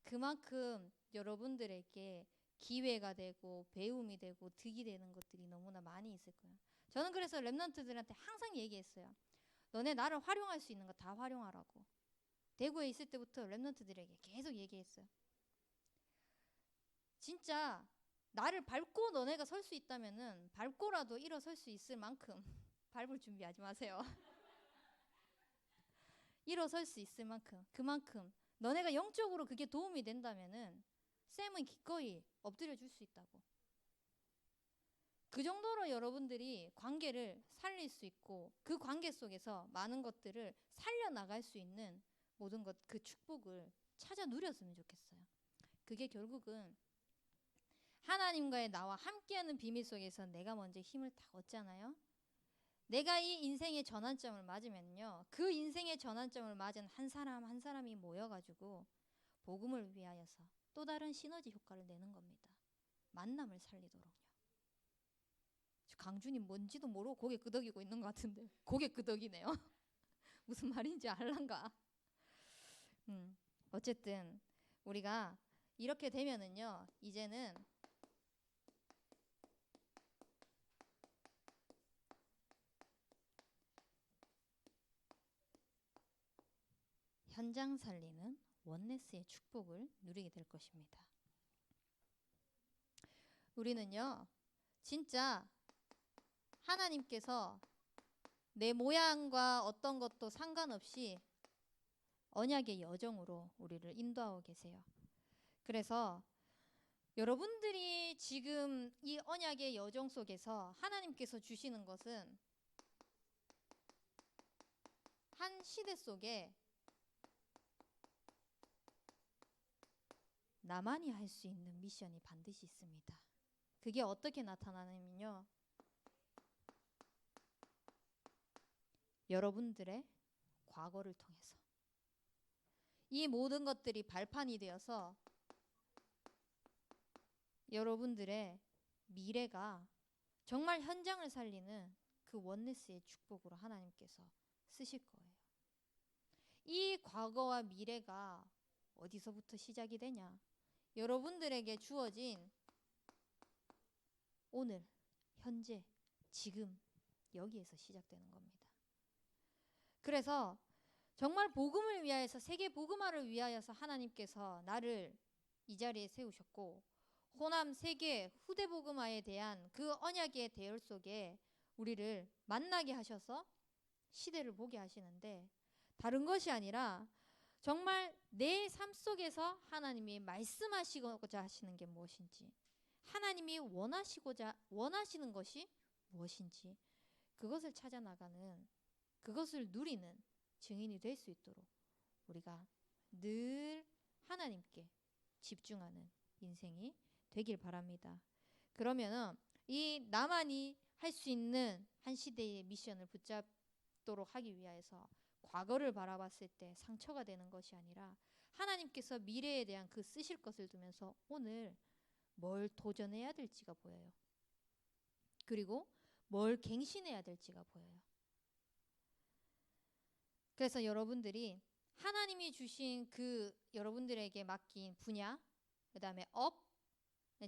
그만큼 여러분들에게 기회가 되고 배움이 되고 득이 되는 것들이 너무나 많이 있을 거예요. 저는 그래서 렘넌트들한테 항상 얘기했어요. 너네 나를 활용할 수 있는 거 다 활용하라고. 대구에 있을 때부터 렘넌트들에게 계속 얘기했어요. 진짜 나를 밟고 너네가 설 수 있다면은 밟고라도 일어설 수 있을 만큼 밟을 준비하지 마세요. 일어설 수 있을 만큼 그만큼 너네가 영적으로 그게 도움이 된다면은 쌤은 기꺼이 엎드려 줄 수 있다고. 그 정도로 여러분들이 관계를 살릴 수 있고 그 관계 속에서 많은 것들을 살려나갈 수 있는 모든 것, 그 축복을 찾아 누렸으면 좋겠어요. 그게 결국은 하나님과의 나와 함께하는 비밀 속에서 내가 먼저 힘을 다 얻잖아요. 내가 이 인생의 전환점을 맞으면요, 그 인생의 전환점을 맞은 한 사람 한 사람이 모여가지고 복음을 위하여서 또 다른 시너지 효과를 내는 겁니다. 만남을 살리도록요. 강준이 뭔지도 모르고 고개 끄덕이고 있는 것 같은데 고개 끄덕이네요. 무슨 말인지 알란가. 어쨌든 우리가 이렇게 되면은요, 이제는 현장 살리는 원네스의 축복을 누리게 될 것입니다. 우리는요, 진짜 하나님께서 내 모양과 어떤 것도 상관없이 언약의 여정으로 우리를 인도하고 계세요. 그래서 여러분들이 지금 이 언약의 여정 속에서 하나님께서 주시는 것은 한 시대 속에 나만이 할 수 있는 미션이 반드시 있습니다. 그게 어떻게 나타나냐면요, 여러분들의 과거를 통해서 이 모든 것들이 발판이 되어서 여러분들의 미래가 정말 현장을 살리는 그 원네스의 축복으로 하나님께서 쓰실 거예요. 이 과거와 미래가 어디서부터 시작이 되냐? 여러분들에게 주어진 오늘, 현재, 지금 여기에서 시작되는 겁니다. 그래서 정말 복음을 위하여서, 세계 복음화를 위하여서 하나님께서 나를 이 자리에 세우셨고, 호남 세계 후대 복음화에 대한 그 언약의 대열 속에 우리를 만나게 하셔서 시대를 보게 하시는데, 다른 것이 아니라 정말 내 삶 속에서 하나님이 말씀하시고자 하시는 게 무엇인지, 하나님이 원하시는 것이 무엇인지, 그것을 찾아 나가는, 그것을 누리는 증인이 될 수 있도록 우리가 늘 하나님께 집중하는 인생이 되길 바랍니다. 그러면은 이 나만이 할 수 있는 한 시대의 미션을 붙잡도록 하기 위해서 과거를 바라봤을 때 상처가 되는 것이 아니라 하나님께서 미래에 대한 그 쓰실 것을 두면서 오늘 뭘 도전해야 될지가 보여요. 그리고 뭘 갱신해야 될지가 보여요. 그래서 여러분들이 하나님이 주신 그 여러분들에게 맡긴 분야, 그 다음에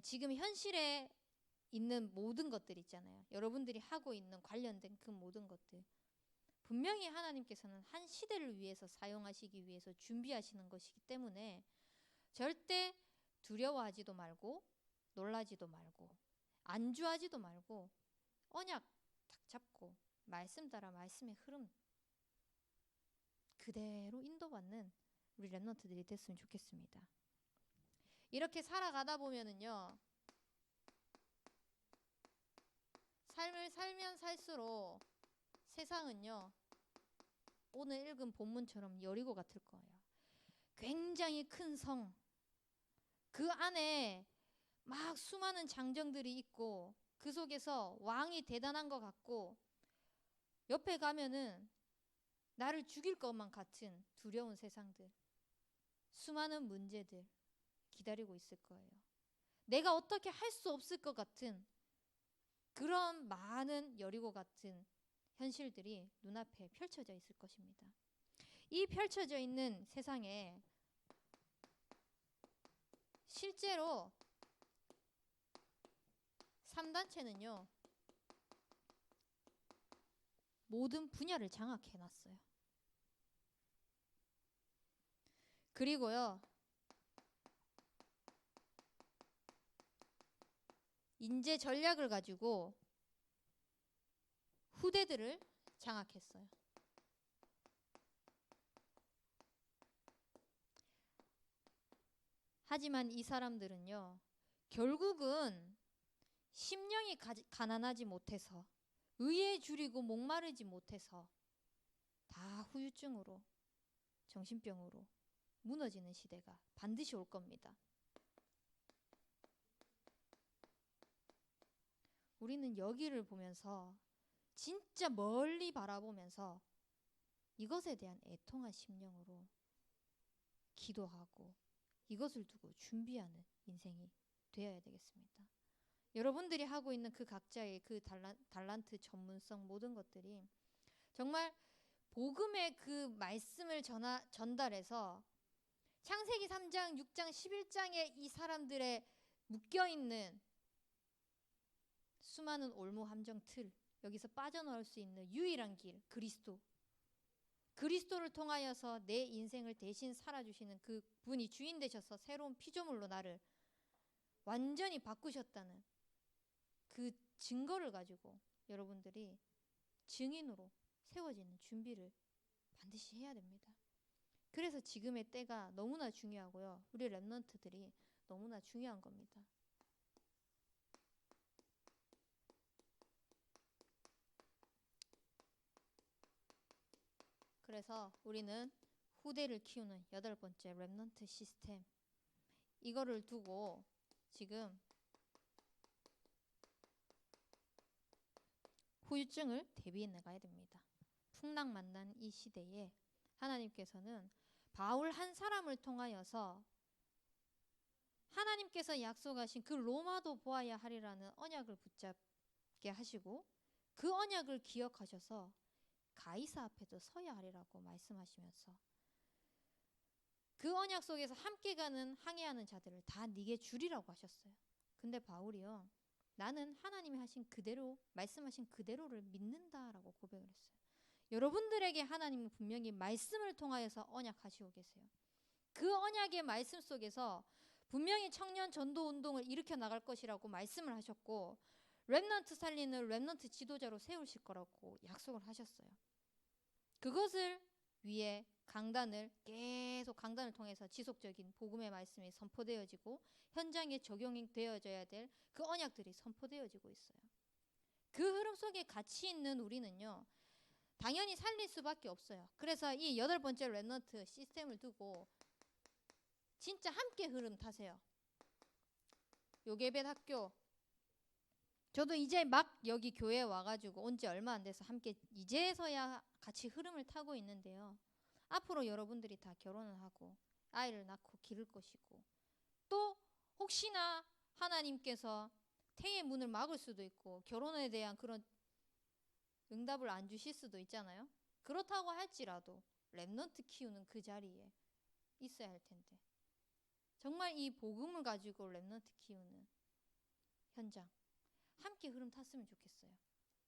지금 현실에 있는 모든 것들 있잖아요. 여러분들이 하고 있는 관련된 그 모든 것들, 분명히 하나님께서는 한 시대를 위해서 사용하시기 위해서 준비하시는 것이기 때문에 절대 두려워하지도 말고 놀라지도 말고 안주하지도 말고 언약 딱 잡고 말씀 따라 말씀의 흐름 그대로 인도받는 우리 랩런트들이 됐으면 좋겠습니다. 이렇게 살아가다 보면은요, 삶을 살면 살수록 세상은요, 오늘 읽은 본문처럼 여리고 같을 거예요. 굉장히 큰 성, 그 안에 막 수많은 장정들이 있고 그 속에서 왕이 대단한 것 같고 옆에 가면은 나를 죽일 것만 같은 두려운 세상들, 수많은 문제들 기다리고 있을 거예요. 내가 어떻게 할 수 없을 것 같은 그런 많은 여리고 같은 현실들이 눈앞에 펼쳐져 있을 것입니다. 이 펼쳐져 있는 세상에 실제로 3단체는요, 모든 분야를 장악해 놨어요. 그리고요, 인재 전략을 가지고 후대들을 장악했어요. 하지만 이 사람들은요, 결국은 심령이 가난하지 못해서, 의에 줄이고 목마르지 못해서 다 후유증으로, 정신병으로 무너지는 시대가 반드시 올 겁니다. 우리는 여기를 보면서 진짜 멀리 바라보면서 이것에 대한 애통한 심령으로 기도하고 이것을 두고 준비하는 인생이 되어야 되겠습니다. 여러분들이 하고 있는 그 각자의 그 달란트, 전문성, 모든 것들이 정말 복음의 그 말씀을 전달해서 창세기 3장, 6장, 11장에 이 사람들의 묶여있는 수많은 올무 함정 틀, 여기서 빠져나올 수 있는 유일한 길, 그리스도를 통하여서 내 인생을 대신 살아주시는 그 분이 주인 되셔서 새로운 피조물로 나를 완전히 바꾸셨다는 그 증거를 가지고 여러분들이 증인으로 세워지는 준비를 반드시 해야 됩니다. 그래서 지금의 때가 너무나 중요하고요. 우리 렘넌트들이 너무나 중요한 겁니다. 그래서 우리는 후대를 키우는 8번째 렘넌트 시스템, 이거를 두고 지금 후유증을 대비해 나가야 됩니다. 풍랑만난 이 시대에 하나님께서는 바울 한 사람을 통하여서 하나님께서 약속하신 그 로마도 보아야 하리라는 언약을 붙잡게 하시고 그 언약을 기억하셔서 가이사 앞에도 서야 하리라고 말씀하시면서 그 언약 속에서 함께 가는 항해하는 자들을 다 네게 주리라고 하셨어요. 근데 바울이요, 나는 하나님이 하신 그대로, 말씀하신 그대로를 믿는다라고 고백을 했어요. 여러분들에게 하나님은 분명히 말씀을 통하여서 언약하시고 계세요. 그 언약의 말씀 속에서 분명히 청년 전도 운동을 일으켜 나갈 것이라고 말씀을 하셨고, 렘넌트 살리는 렘넌트 지도자로 세우실 거라고 약속을 하셨어요. 그것을 위해 계속 강단을 통해서 지속적인 복음의 말씀이 선포되어지고 현장에 적용이 되어져야 될 그 언약들이 선포되어지고 있어요. 그 흐름 속에 같이 있는 우리는요, 당연히 살릴 수밖에 없어요. 그래서 이 8번째 렘넌트 시스템을 두고 진짜 함께 흐름 타세요. 요괴벳 학교, 저도 이제 막 여기 교회에 와가지고 온 지 얼마 안 돼서 함께 이제서야 같이 흐름을 타고 있는데요. 앞으로 여러분들이 다 결혼을 하고 아이를 낳고 기를 것이고, 또 혹시나 하나님께서 태의 문을 막을 수도 있고 결혼에 대한 그런 응답을 안 주실 수도 있잖아요. 그렇다고 할지라도 렘넌트 키우는 그 자리에 있어야 할 텐데, 정말 이 복음을 가지고 렘넌트 키우는 현장 함께 흐름 탔으면 좋겠어요.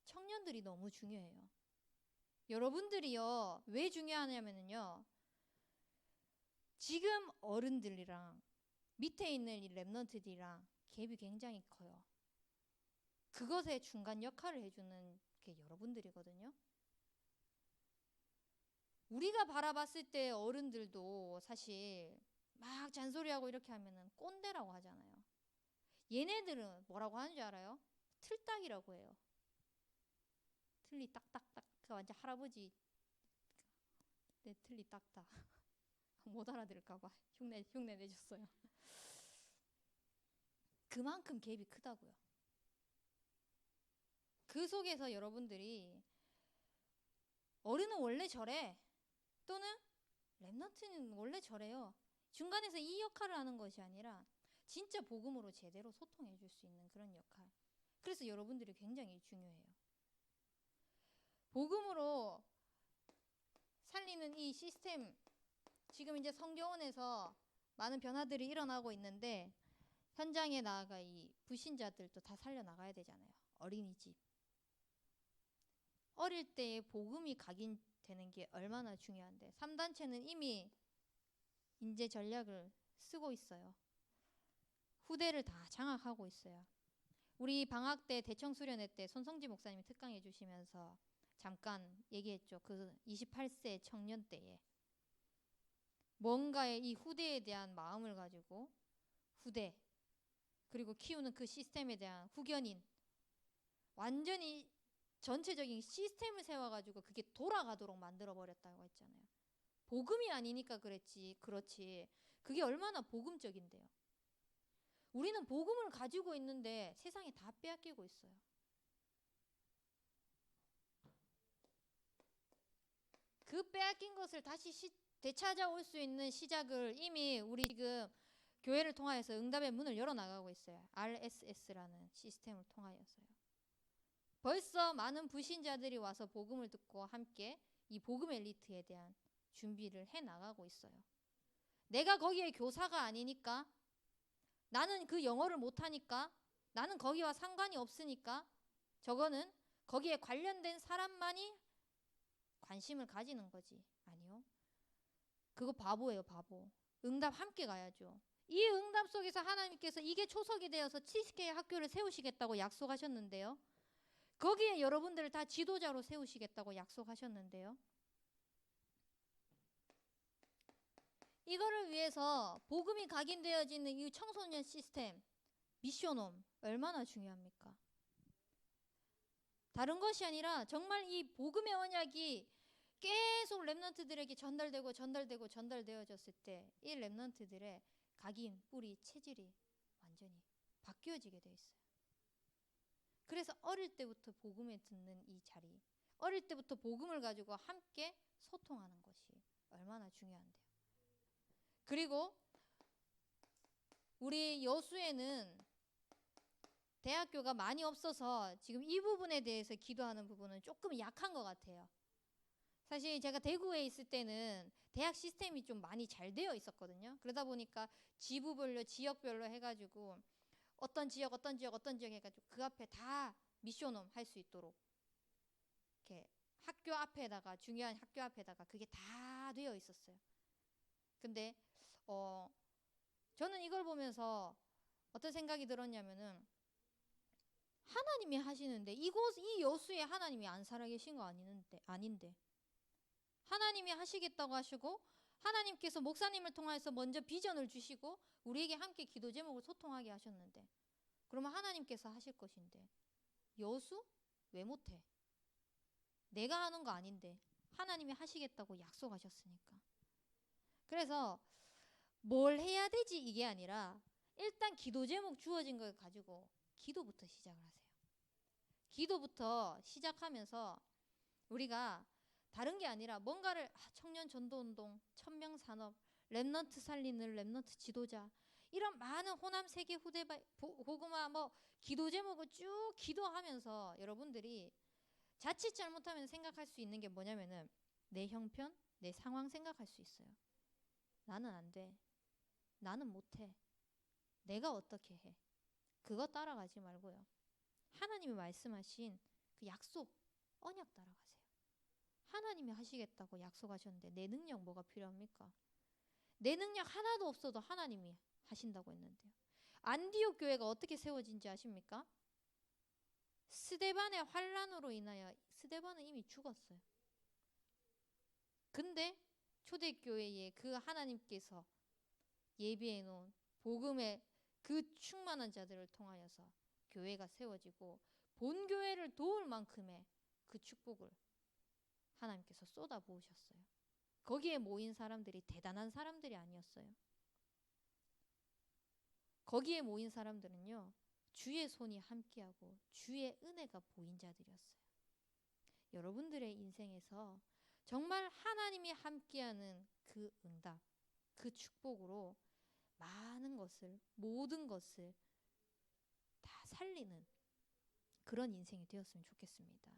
청년들이 너무 중요해요. 여러분들이요, 왜 중요하냐면요, 지금 어른들이랑 밑에 있는 이 렘넌트들이랑 갭이 굉장히 커요. 그것의 중간 역할을 해주는 게 여러분들이거든요. 우리가 바라봤을 때 어른들도 사실 막 잔소리하고 이렇게 하면은 꼰대라고 하잖아요. 얘네들은 뭐라고 하는 줄 알아요? 틀딱이라고 해요. 틀리 딱딱딱. 그 완전 할아버지. 내 틀리 딱딱. 못 알아들을까봐 흉내 내줬어요. 그만큼 갭이 크다고요. 그 속에서 여러분들이 어른은 원래 저래, 또는 렘넌트는 원래 저래요, 중간에서 이 역할을 하는 것이 아니라 진짜 복음으로 제대로 소통해 줄 수 있는 그런 역할. 그래서 여러분들이 굉장히 중요해요. 복음으로 살리는 이 시스템, 지금 이제 성교원에서 많은 변화들이 일어나고 있는데 현장에 나아가 이 불신자들도 다 살려나가야 되잖아요. 어린이집. 어릴 때에 복음이 각인되는 게 얼마나 중요한데, 3단체는 이미 인재 전략을 쓰고 있어요. 후대를 다 장악하고 있어요. 우리 방학 때 대청수련회 때 손성지 목사님이 특강해 주시면서 잠깐 얘기했죠. 그 28세 청년 때에 뭔가의 이 후대에 대한 마음을 가지고 후대 그리고 키우는 그 시스템에 대한 후견인 완전히 전체적인 시스템을 세워가지고 그게 돌아가도록 만들어버렸다고 했잖아요. 복음이 아니니까 그렇지. 그게 얼마나 복음적인데요. 우리는 복음을 가지고 있는데 세상에 다 빼앗기고 있어요. 그 빼앗긴 것을 다시 되찾아올 수 있는 시작을 이미 우리 지금 교회를 통하여서 응답의 문을 열어나가고 있어요. RSS라는 시스템을 통하여서요. 벌써 많은 불신자들이 와서 복음을 듣고 함께 이 복음 엘리트에 대한 준비를 해나가고 있어요. 내가 거기에 교사가 아니니까, 나는 그 영어를 못하니까, 나는 거기와 상관이 없으니까, 저거는 거기에 관련된 사람만이 관심을 가지는 거지. 아니요. 그거 바보예요, 바보. 응답 함께 가야죠. 이 응답 속에서 하나님께서 이게 초석이 되어서 70개의 학교를 세우시겠다고 약속하셨는데요. 거기에 여러분들을 다 지도자로 세우시겠다고 약속하셨는데요. 이거를 위해서 복음이 각인되어지는 이 청소년 시스템, 미션홈 얼마나 중요합니까? 다른 것이 아니라 정말 이 복음의 언약이 계속 렘넌트들에게 전달되어졌을 때 이 렘넌트들의 각인, 뿌리, 체질이 완전히 바뀌어지게 돼 있어요. 그래서 어릴 때부터 복음을 듣는 이 자리, 어릴 때부터 복음을 가지고 함께 소통하는 것이 얼마나 중요한데요. 그리고 우리 여수에는 대학교가 많이 없어서 지금 이 부분에 대해서 기도하는 부분은 조금 약한 것 같아요. 사실 제가 대구에 있을 때는 대학 시스템이 좀 많이 잘 되어 있었거든요. 그러다 보니까 지부별로 지역별로 해가지고 어떤 지역 해가지고 그 앞에 다 미션홈 할 수 있도록 이렇게 학교 앞에다가 중요한 학교 앞에다가 그게 다 되어 있었어요. 근데 저는 이걸 보면서 어떤 생각이 들었냐면은 하나님이 하시는데 이 여수에 하나님이 안 살아계신 거 아닌데 하나님이 하시겠다고 하시고 하나님께서 목사님을 통해서 먼저 비전을 주시고 우리에게 함께 기도 제목을 소통하게 하셨는데 그러면 하나님께서 하실 것인데 여수? 왜 못해? 내가 하는 거 아닌데 하나님이 하시겠다고 약속하셨으니까. 그래서 뭘 해야 되지 이게 아니라 일단 기도 제목 주어진 걸 가지고 기도부터 시작을 하세요. 기도부터 시작하면서 우리가 다른 게 아니라 뭔가를 청년 전도운동, 천명산업, 렘넌트 살리는 렘넌트 지도자 이런 많은 호남 세계 후대 고구마 기도 제목을 쭉 기도하면서 여러분들이 자칫 잘못하면 생각할 수 있는 게 뭐냐면은 내 형편, 내 상황 생각할 수 있어요. 나는 안 돼. 나는 못해. 내가 어떻게 해. 그거 따라가지 말고요. 하나님이 말씀하신 그 약속, 언약 따라가세요. 하나님이 하시겠다고 약속하셨는데 내 능력 뭐가 필요합니까? 내 능력 하나도 없어도 하나님이 하신다고 했는데요. 안디옥 교회가 어떻게 세워진지 아십니까? 스데반의 환란으로 인하여 스데반은 이미 죽었어요. 근데 초대교회에 그 하나님께서 예비해 놓은 복음의 그 충만한 자들을 통하여서 교회가 세워지고 본교회를 도울 만큼의 그 축복을 하나님께서 쏟아부으셨어요. 거기에 모인 사람들이 대단한 사람들이 아니었어요. 거기에 모인 사람들은요, 주의 손이 함께하고 주의 은혜가 보인 자들이었어요. 여러분들의 인생에서 정말 하나님이 함께하는 그 응답, 그 축복으로 많은 것을, 모든 것을 다 살리는 그런 인생이 되었으면 좋겠습니다.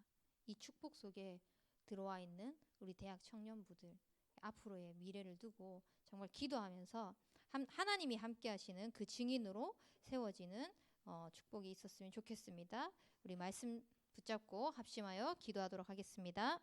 이 축복 속에 들어와 있는 우리 대학 청년부들 앞으로의 미래를 두고 정말 기도하면서 하나님이 함께 하시는 그 증인으로 세워지는 축복이 있었으면 좋겠습니다. 우리 말씀 붙잡고 합심하여 기도하도록 하겠습니다.